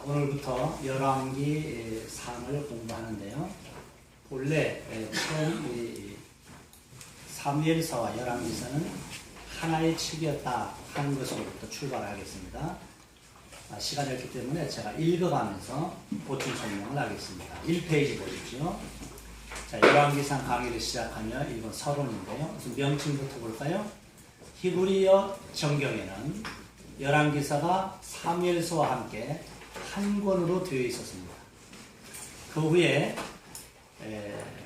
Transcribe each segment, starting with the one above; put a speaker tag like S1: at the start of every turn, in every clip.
S1: 오늘부터 열왕기 상을 공부하는데요. 본래 처음 사무엘서와 열왕기서는 하나의 책이었다 하는 것으로부터 출발하겠습니다. 시간이 없기 때문에 제가 읽어가면서 보충 설명을 하겠습니다. 1페이지 보십시오. 자, 열왕기상 강의를 시작하며 이건 서론인데요. 우선 명칭부터 볼까요? 히브리어 정경에는 열왕기서가 사무엘서와 함께 한 권으로 되어 있었습니다. 그 후에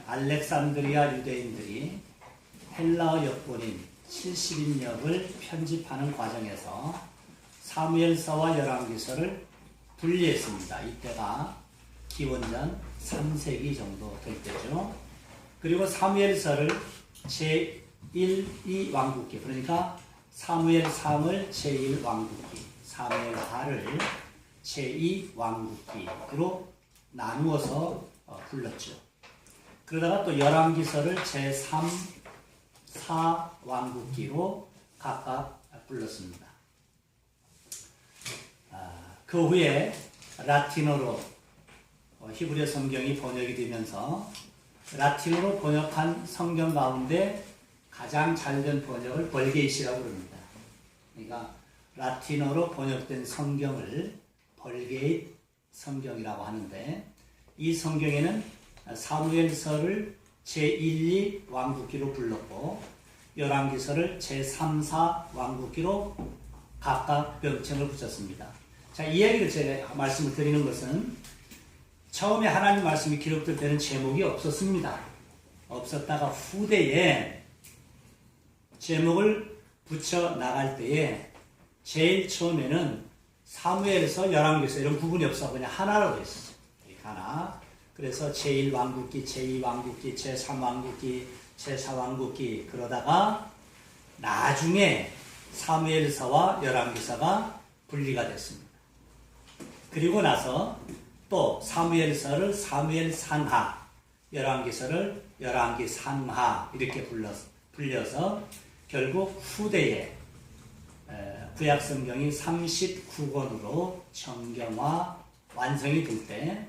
S1: 알렉산드리아 유대인들이 헬라어 역본인 70인역을 편집하는 과정에서 사무엘서와 열왕기서를 분리했습니다. 이때가 기원전 3세기 정도 될 때죠. 그리고 사무엘서를 제1, 2 왕국기, 그러니까 사무엘상을 제1 왕국기, 사무엘하를 제2 왕국기로 나누어서 불렀죠. 그러다가 또 열왕기서를 제3, 4 왕국기로 각각 불렀습니다. 그 후에 라틴어로 히브리어 성경이 번역이 되면서 라틴어로 번역한 성경 가운데 가장 잘된 번역을 벌게이시라고 그럽니다. 그러니까 라틴어로 번역된 성경을 벌게잇 성경이라고 하는데, 이 성경에는 사무엘서를 제1, 2 왕국기로 불렀고 열왕기서를 제3, 4 왕국기로 각각 명칭을 붙였습니다. 자, 이 얘기를 제가 말씀을 드리는 것은 처음에 하나님 말씀이 기록될 때는 제목이 없었습니다. 없었다가 후대에 제목을 붙여 나갈 때에 제일 처음에는 사무엘서, 열왕기서 이런 부분이 없어 그냥 하나로 되어 있었어요. 하나. 그래서 제1 왕국기, 제2 왕국기, 제3 왕국기, 제4 왕국기, 그러다가 나중에 사무엘서와 열왕기서가 분리가 됐습니다. 그리고 나서 또 사무엘서를 사무엘상하, 열왕기서를 열왕기상하 이렇게 불려서 결국 후대에 구약성경이 39권으로 정경화 완성이 될 때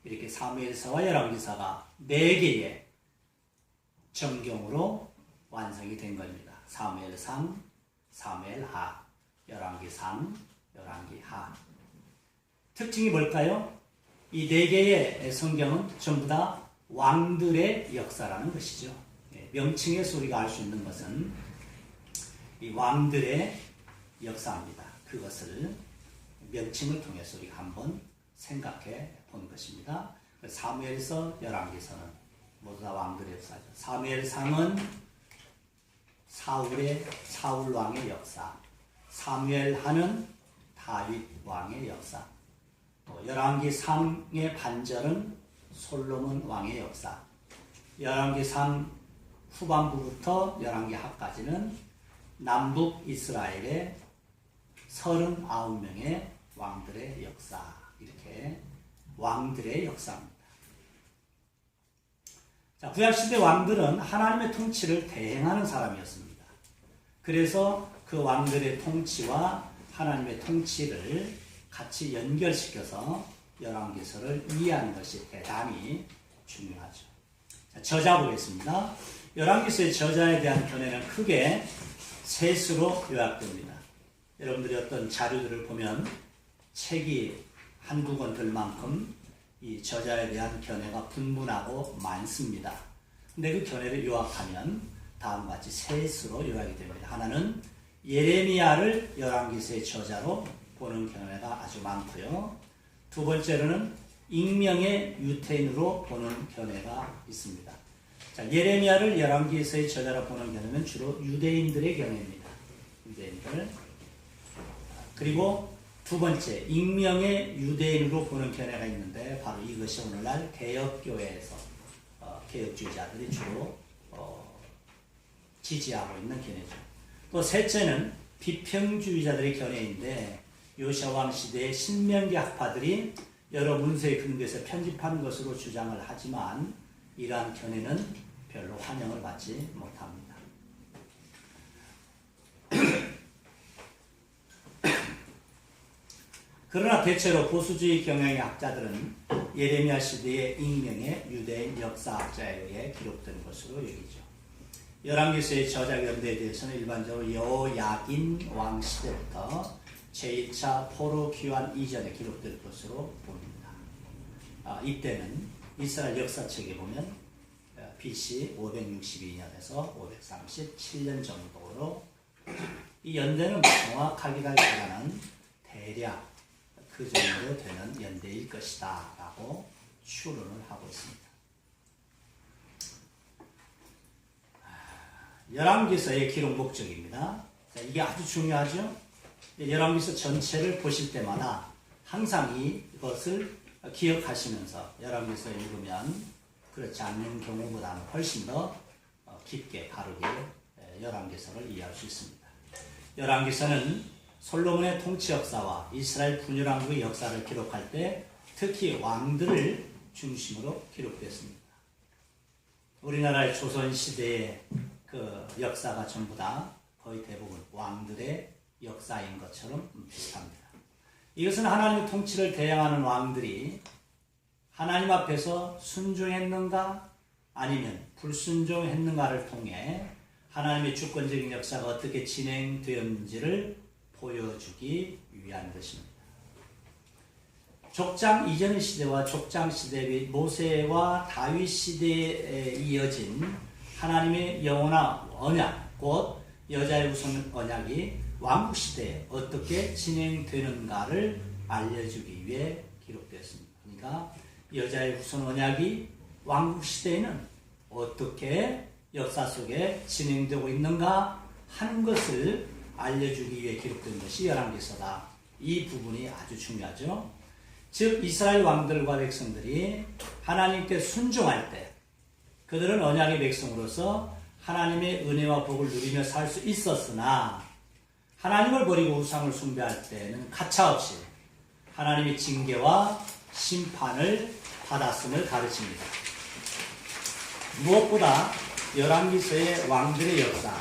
S1: 이렇게 사무엘서와 열왕기서가 4개의 정경으로 완성이 된 겁니다. 사무엘상, 사무엘하, 열왕기상, 열왕기하. 특징이 뭘까요? 이 4개의 성경은 전부 다 왕들의 역사라는 것이죠. 명칭에서 우리가 알 수 있는 것은 이 왕들의 역사입니다. 그것을 명칭을 통해서 우리가 한번 생각해 본 것입니다. 사무엘서, 열왕기서는 모두 다 왕들의 역사죠. 사무엘상은 사울 왕의 역사, 사무엘하는 다윗 왕의 역사, 또 열왕기상의 반절은 솔로몬 왕의 역사, 열왕기상 후반부부터 열왕기하까지는 남북 이스라엘의 39명의 왕들의 역사, 이렇게 왕들의 역사입니다. 자, 구약시대 왕들은 하나님의 통치를 대행하는 사람이었습니다. 그래서 그 왕들의 통치와 하나님의 통치를 같이 연결시켜서 열왕기서를 이해하는 것이 대단히 중요하죠. 자, 저자 보겠습니다. 열왕기서의 저자에 대한 견해는 크게 셋으로 요약됩니다. 여러분들이 어떤 자료들을 보면 책이 한두 권 될 만큼 이 저자에 대한 견해가 분분하고 많습니다. 근데 그 견해를 요약하면 다음과 같이 셋으로 요약이 됩니다. 하나는 예레미야를 열왕기서의 저자로 보는 견해가 아주 많고요. 두 번째로는 익명의 유태인으로 보는 견해가 있습니다. 자, 예레미야를 열왕기서의 저자로 보는 견해는 주로 유대인들의 견해입니다. 유대인들. 그리고 두 번째, 익명의 유대인으로 보는 견해가 있는데 바로 이것이 오늘날 개혁교회에서 개혁주의자들이 주로 지지하고 있는 견해죠. 또 셋째는 비평주의자들의 견해인데 요시아왕 시대의 신명기 학파들이 여러 문서에 근거해서 편집한 것으로 주장을 하지만 이러한 견해는 별로 환영을 받지 못합니다. 그러나 대체로 보수주의 경향의 학자들은 예레미야 시대의 익명의 유대인 역사학자에 의해 기록된 것으로 여기죠. 열왕기서의 저작 연대에 대해서는 일반적으로 여야긴 왕 시대부터 제1차 포로 귀환 이전에 기록될 것으로 봅니다. 이때는 이스라엘 역사책에 보면 BC 562년에서 537년 정도로 이 연대는 정확하기보다는 대략 그 정도 되는 연대일 것이다 라고 추론을 하고 있습니다. 열왕기서의 기록 목적입니다. 자, 이게 아주 중요하죠. 열왕기서 전체를 보실 때마다 항상 이것을 기억하시면서 열왕기서 읽으면 그렇지 않는 경우보다는 훨씬 더 깊게 바르게 열왕기서를 이해할 수 있습니다. 열왕기서는 솔로몬의 통치 역사와 이스라엘 분열왕국의 역사를 기록할 때 특히 왕들을 중심으로 기록됐습니다. 우리나라의 조선시대의 그 역사가 전부 다 거의 대부분 왕들의 역사인 것처럼 비슷합니다. 이것은 하나님의 통치를 대항하는 왕들이 하나님 앞에서 순종했는가 아니면 불순종했는가를 통해 하나님의 주권적인 역사가 어떻게 진행되었는지를 보여주기 위한 것입니다. 족장 이전의 시대와 족장 시대 및 모세와 다윗 시대에 이어진 하나님의 영원한 언약, 곧 여자의 우선 언약이 왕국 시대에 어떻게 진행되는가를 알려주기 위해 기록되었습니다. 그러니까 여자의 우선 언약이 왕국 시대에는 어떻게 역사 속에 진행되고 있는가 하는 것을 알려주기 위해 기록된 것이 열왕기서다. 이 부분이 아주 중요하죠. 즉 이스라엘 왕들과 백성들이 하나님께 순종할 때 그들은 언약의 백성으로서 하나님의 은혜와 복을 누리며 살 수 있었으나 하나님을 버리고 우상을 숭배할 때는 가차없이 하나님의 징계와 심판을 받았음을 가르칩니다. 무엇보다 열왕기서의 왕들의 역사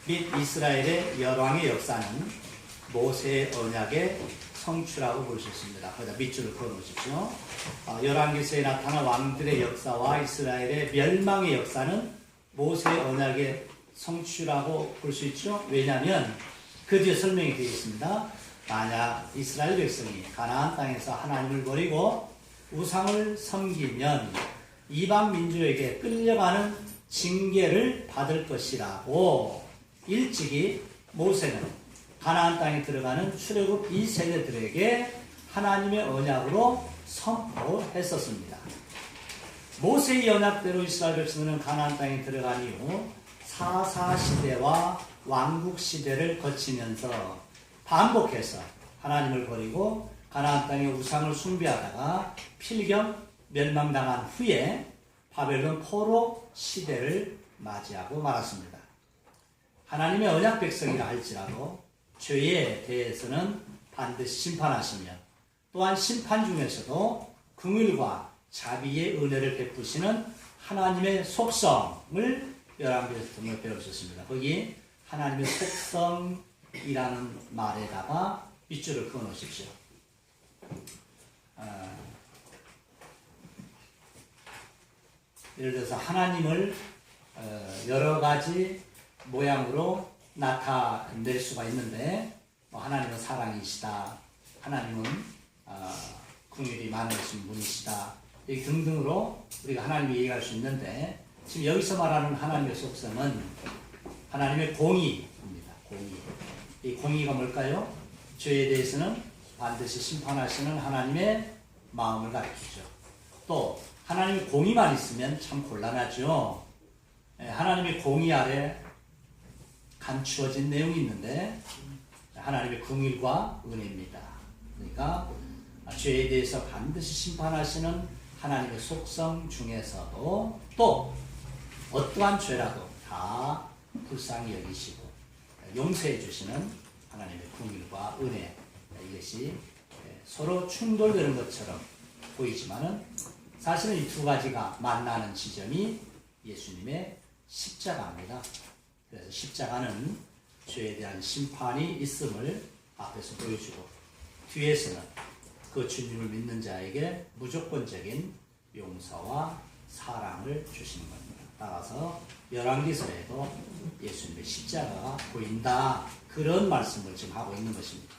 S1: 및 이스라엘의 열왕의 역사는 모세의 언약의 성취라고 볼 수 있습니다. 거기다 밑줄을 그어놓으십시오. 열왕기서에 나타난 왕들의 역사와 이스라엘의 멸망의 역사는 모세의 언약의 성취라고 볼 수 있죠. 왜냐하면 그 뒤에 설명이 되겠습니다. 만약 이스라엘 백성이 가나안 땅에서 하나님을 버리고 우상을 섬기면 이방 민족에게 끌려가는 징계를 받을 것이라고 일찍이 모세는 가나안 땅에 들어가는 출애굽 2세대들에게 하나님의 언약으로 선포했었습니다. 모세의 언약대로 이스라엘 백성은 가나안 땅에 들어간 이후 사사시대와 왕국시대를 거치면서 반복해서 하나님을 버리고 가나안 땅의 우상을 숭배하다가 필경 멸망당한 후에 바벨론 포로 시대를 맞이하고 말았습니다. 하나님의 언약 백성이라 할지라도 죄에 대해서는 반드시 심판하시며 또한 심판 중에서도 긍휼과 자비의 은혜를 베푸시는 하나님의 속성을 열왕기에서 정말 배우셨습니다. 거기 하나님의 속성이라는 말에다가 밑줄을 그어 놓으십시오. 예를 들어서 하나님을 여러 가지 모양으로 나타낼 수가 있는데 하나님은 사랑이시다, 하나님은 긍휼이 많으신 분이시다 등등으로 우리가 하나님을 얘기할 수 있는데 지금 여기서 말하는 하나님의 속성은 하나님의 공의입니다. 공의. 이 공의가 뭘까요? 죄에 대해서는 반드시 심판하시는 하나님의 마음을 가르치죠. 또 하나님의 공의만 있으면 참 곤란하죠. 하나님의 공의 아래 감추어진 내용이 있는데 하나님의 긍휼과 은혜입니다. 그러니까 죄에 대해서 반드시 심판하시는 하나님의 속성 중에서도 또 어떠한 죄라도 다 불쌍히 여기시고 용서해 주시는 하나님의 긍휼과 은혜, 이것이 서로 충돌되는 것처럼 보이지만은 사실은 이 두 가지가 만나는 지점이 예수님의 십자가입니다. 그래서 십자가는 죄에 대한 심판이 있음을 앞에서 보여주고 뒤에서는 그 주님을 믿는 자에게 무조건적인 용서와 사랑을 주시는 겁니다. 따라서 열왕기서에도 예수님의 십자가가 보인다. 그런 말씀을 지금 하고 있는 것입니다.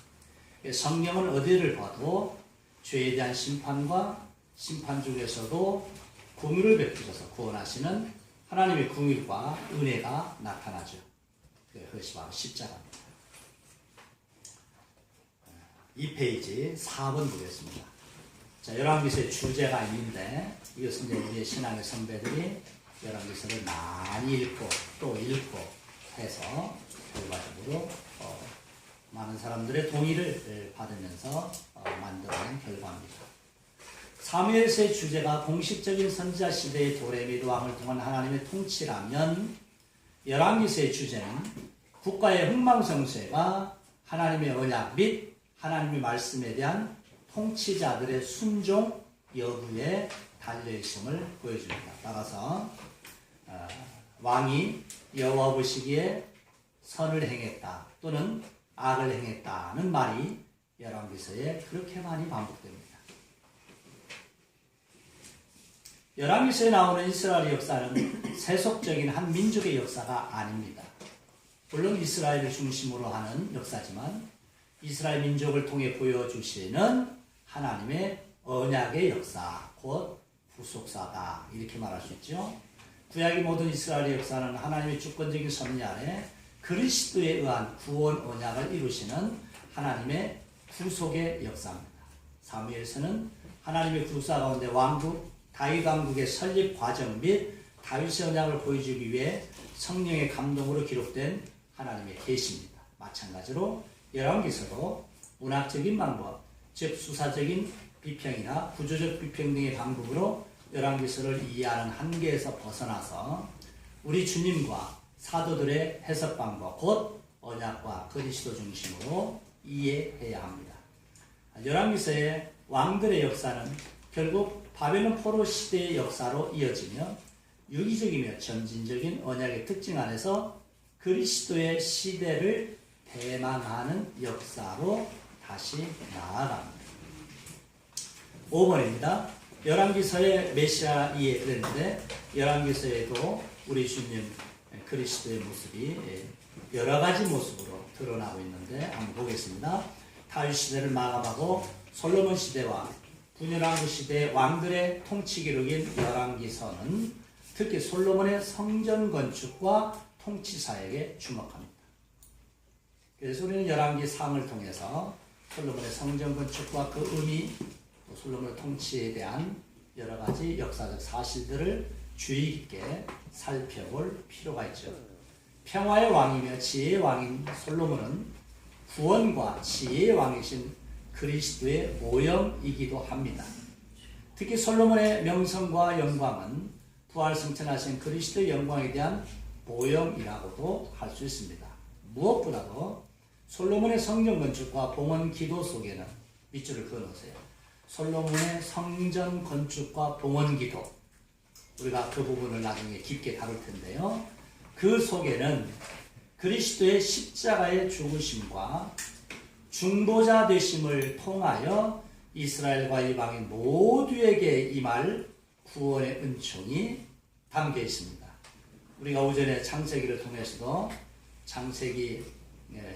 S1: 성경은 어디를 봐도 죄에 대한 심판과 심판 중에서도 긍휼을 베푸셔서 구원하시는 하나님의 긍휼과 은혜가 나타나죠. 그것이 바로 십자가입니다. 이 페이지 4번 보겠습니다. 자, 열왕기서의 주제가 있는데 이것은 이제 우리의 신앙의 선배들이 열왕기서를 많이 읽고 또 읽고 해서 결과적으로 많은 사람들의 동의를 받으면서 만들어낸 결과입니다. 사무엘서의 주제가 공식적인 선지자 시대의 도레미 왕을 통한 하나님의 통치라면 열왕기서의 주제는 국가의 흥망성쇠가 하나님의 언약 및 하나님의 말씀에 대한 통치자들의 순종 여부에 달려있음을 보여줍니다. 따라서 왕이 여호와 보시기에 선을 행했다 또는 악을 행했다는 말이 열왕기서에 그렇게 많이 반복됩니다. 열왕기서에 나오는 이스라엘의 역사는 세속적인 한 민족의 역사가 아닙니다. 물론 이스라엘을 중심으로 하는 역사지만 이스라엘 민족을 통해 보여주시는 하나님의 언약의 역사, 곧 구속사다 이렇게 말할 수 있죠. 구약의 모든 이스라엘의 역사는 하나님의 주권적인 섭리 아래 그리스도에 의한 구원 언약을 이루시는 하나님의 구속의 역사입니다. 사무엘서는 하나님의 구사 가운데 왕국, 다윗 왕국의 설립 과정 및 다윗의 언약을 보여주기 위해 성령의 감동으로 기록된 하나님의 계시입니다. 마찬가지로 열왕기서도 문학적인 방법, 즉 수사적인 비평이나 구조적 비평 등의 방법으로 열왕기서를 이해하는 한계에서 벗어나서 우리 주님과 사도들의 해석 방법, 곧 언약과 그리스도 중심으로 이해해야 합니다. 열왕기서의 왕들의 역사는 결국 바벨론 포로 시대의 역사로 이어지며 유기적이며 점진적인 언약의 특징 안에서 그리스도의 시대를 대망하는 역사로 다시 나아갑니다. 5번입니다. 열왕기서의 메시아 이해 그랬는데 열왕기서에도 우리 주님 그리스도의 모습이 여러 가지 모습으로 드러나고 있는데 한번 보겠습니다. 다윗 시대를 마감하고 솔로몬 시대와 분열왕국 시대의 왕들의 통치 기록인 열왕기서는 특히 솔로몬의 성전 건축과 통치 사역에 주목합니다. 그래서 우리는 열왕기상을 통해서 솔로몬의 성전 건축과 그 의미, 또 솔로몬의 통치에 대한 여러 가지 역사적 사실들을 주의 깊게 살펴볼 필요가 있죠. 평화의 왕이며 지혜의 왕인 솔로몬은 구원과 지혜의 왕이신 그리스도의 모형이기도 합니다. 특히 솔로몬의 명성과 영광은 부활승천하신 그리스도의 영광에 대한 모형이라고도 할 수 있습니다. 무엇보다도 솔로몬의 성전 건축과 봉헌 기도 속에는 밑줄을 그어놓으세요. 솔로몬의 성전 건축과 봉헌 기도, 우리가 그 부분을 나중에 깊게 다룰 텐데요. 그 속에는 그리스도의 십자가의 죽으심과 중보자 되심을 통하여 이스라엘과 이방인 모두에게 임할 구원의 은총이 담겨 있습니다. 우리가 오전에 창세기를 통해서도 창세기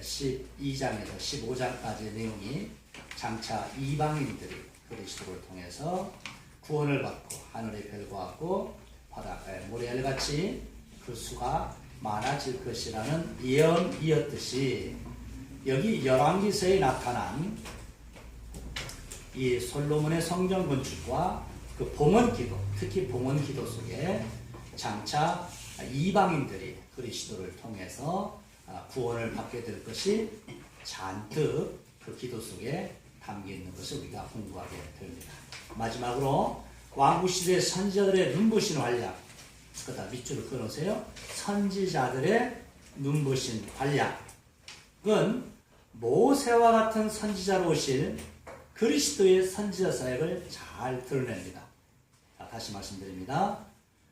S1: 12장에서 15장까지의 내용이 장차 이방인들이 그리스도를 통해서 구원을 받고 하늘의 별과 같고 바닷가의 모래알같이 그 수가 많아질 것이라는 예언이었듯이 여기 열왕기서에 나타난 이 솔로몬의 성전 건축과 그 봉헌 기도, 특히 봉헌 기도 속에 장차 이방인들이 그리스도를 통해서 구원을 받게 될 것이 잔뜩 그 기도 속에 담겨 있는 것을 우리가 공부하게 됩니다. 마지막으로 왕국시대 선지자들의 눈부신 활약, 그다 밑줄을 그어놓으세요. 선지자들의 눈부신 활약은 모세와 같은 선지자로 오실 그리스도의 선지자 사역을 잘 드러냅니다. 다시 말씀드립니다.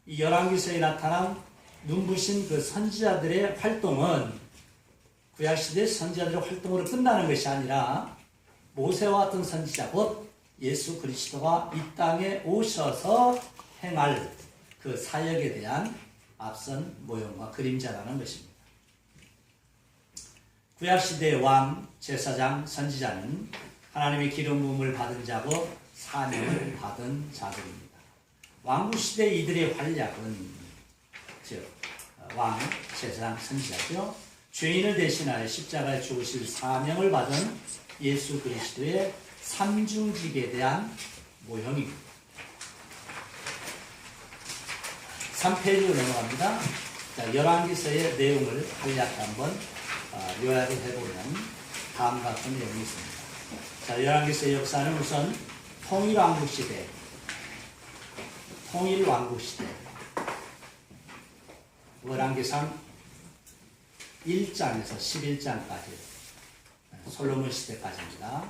S1: 이 열왕기서에 나타난 눈부신 그 선지자들의 활동은 구약시대 선지자들의 활동으로 끝나는 것이 아니라 모세와 같은 선지자 곧 예수 그리스도가 이 땅에 오셔서 행할 그 사역에 대한 앞선 모형과 그림자라는 것입니다. 구약시대의 왕, 제사장, 선지자는 하나님의 기름 부음을 받은 자고 사명을 받은 자들입니다. 왕국시대 이들의 활약은 즉 왕, 제사장, 선지자죠. 죄인을 대신하여 십자가에 죽으실 사명을 받은 예수 그리스도의 삼중직에 대한 모형입니다. 3페이지로 넘어갑니다. 자, 열왕기서의 내용을 간략히 한번 요약을 해보면 다음과 같은 내용이 있습니다. 자, 열왕기서의 역사는 우선 통일왕국시대, 열왕기상 1장에서 11장까지 솔로몬 시대까지입니다.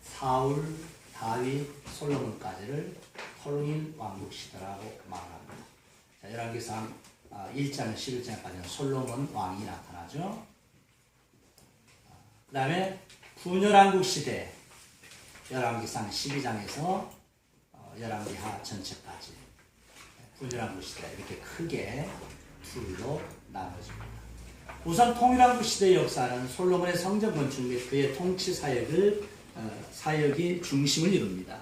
S1: 사울, 다윗, 솔로몬까지를 통일왕국시대라고 말합니다. 자, 열왕기상 1장에서 11장까지는 솔로몬 왕이 나타나죠. 그 다음에 분열왕국시대, 열왕기상 12장에서 열왕기하 전체까지 분열왕국시대 이렇게 크게 둘로 나눠집니다. 우선 통일왕국시대의 역사는 솔로몬의 성전 건축 및 그의 통치 사역이 중심을 이룹니다.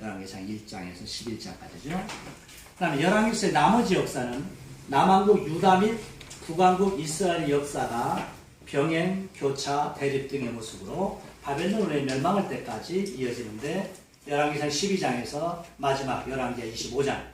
S1: 열왕기상 1장에서 11장까지죠. 그 다음에 열왕기서의 나머지 역사는 남왕국 유다 및 북왕국 이스라엘의 역사가 병행, 교차, 대립 등의 모습으로 바벨론의 멸망할 때까지 이어지는데 열왕기상 12장에서 마지막 열왕기하 25장